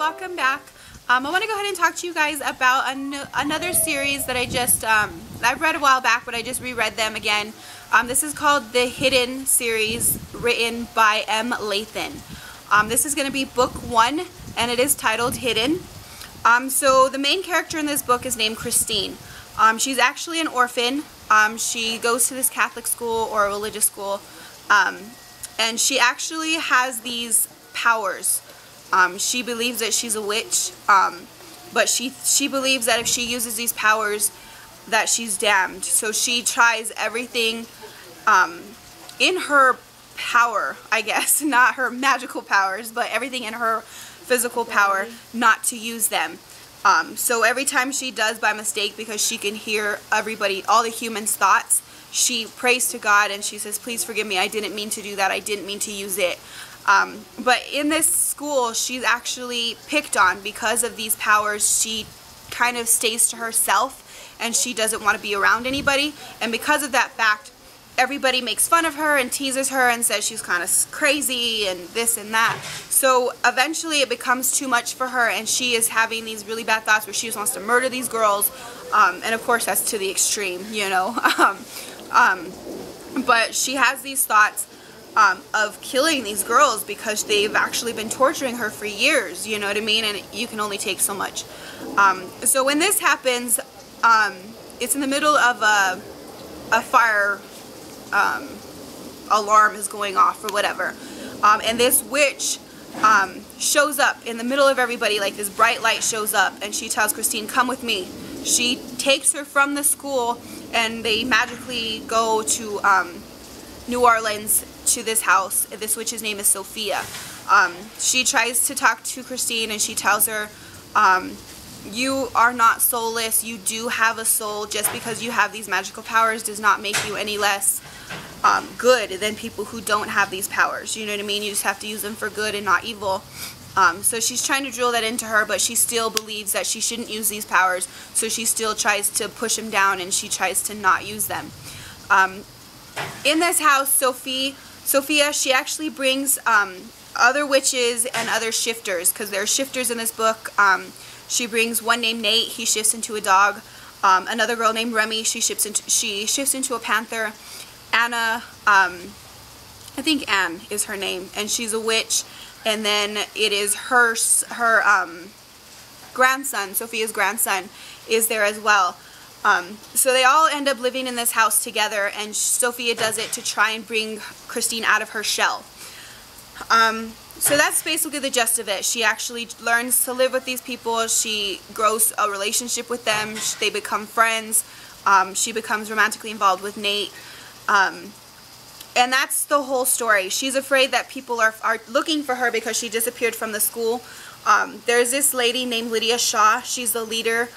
welcome back. I want to go ahead and talk to you guys about another series that I've read a while back, but I just reread them again. This is called the Hidden series, written by M. Lathan. This is going to be book 1, and it is titled Hidden. So the main character in this book is named Christine. She's actually an orphan. She goes to this Catholic school or a religious school, and she actually has these powers. She believes that she's a witch, but she believes that if she uses these powers that she's damned. So she tries everything in her power, I guess, not her magical powers, but everything in her physical power not to use them. So every time she does by mistake, because she can hear everybody, all the humans' thoughts, she prays to God and she says, please forgive me, I didn't mean to do that, I didn't mean to use it. But in this school, she's actually picked on because of these powers. She kind of stays to herself and she doesn't want to be around anybody, and because of that fact, everybody makes fun of her and teases her and says she's kind of crazy and this and that. So eventually it becomes too much for her, and she is having these really bad thoughts where she just wants to murder these girls, and of course that's to the extreme, you know. But she has these thoughts of killing these girls because they've actually been torturing her for years, you know what I mean, and you can only take so much. So when this happens, it's in the middle of a fire alarm is going off or whatever, and this witch shows up in the middle of everybody, like this bright light shows up, and she tells Christine, come with me. She takes her from the school and they magically go to New Orleans to this house. This witch's name is Sophia. She tries to talk to Christine and she tells her, you are not soulless, you do have a soul. Just because you have these magical powers does not make you any less good than people who don't have these powers. You know what I mean? You just have to use them for good and not evil. So she's trying to drill that into her, but she still believes that she shouldn't use these powers, so she still tries to push them down and she tries to not use them. In this house, Sophia, she actually brings other witches and other shifters, because there are shifters in this book. She brings one named Nate, he shifts into a dog. Another girl named Remy, she shifts into a panther. Anna, I think Anne is her name, and she's a witch. And then it is her grandson, Sophia's grandson, is there as well. So they all end up living in this house together, and Sophia does it to try and bring Christine out of her shell. So that's basically the gist of it. She actually learns to live with these people. She grows a relationship with them. They become friends. She becomes romantically involved with Nate. And that's the whole story. She's afraid that people are looking for her because she disappeared from the school. There's this lady named Lydia Shaw. She's the leader,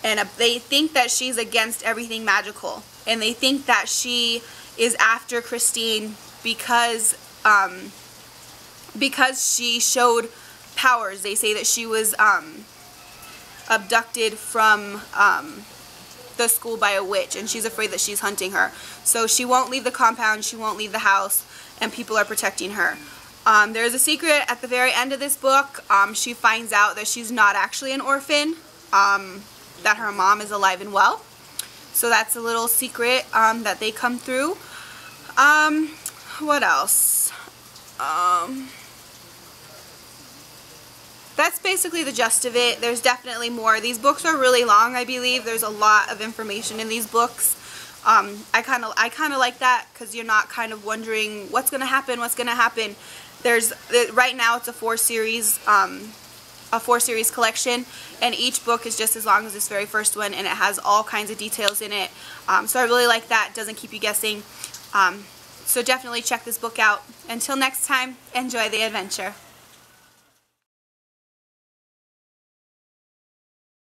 and they think that she's against everything magical. And they think that she is after Christine because she showed powers. They say that she was abducted from the school by a witch, and she's afraid that she's hunting her. So she won't leave the compound, she won't leave the house, and people are protecting her. There's a secret at the very end of this book. She finds out that she's not actually an orphan, that her mom is alive and well. So that's a little secret that they come through. What else? That's basically the gist of it. There's definitely more. These books are really long, I believe. There's a lot of information in these books. I kind of like that, because you're not kind of wondering what's going to happen, right now it's a 4-series collection, and each book is just as long as this very first one, and it has all kinds of details in it. So I really like that. It doesn't keep you guessing. So definitely check this book out. Until next time, enjoy the adventure.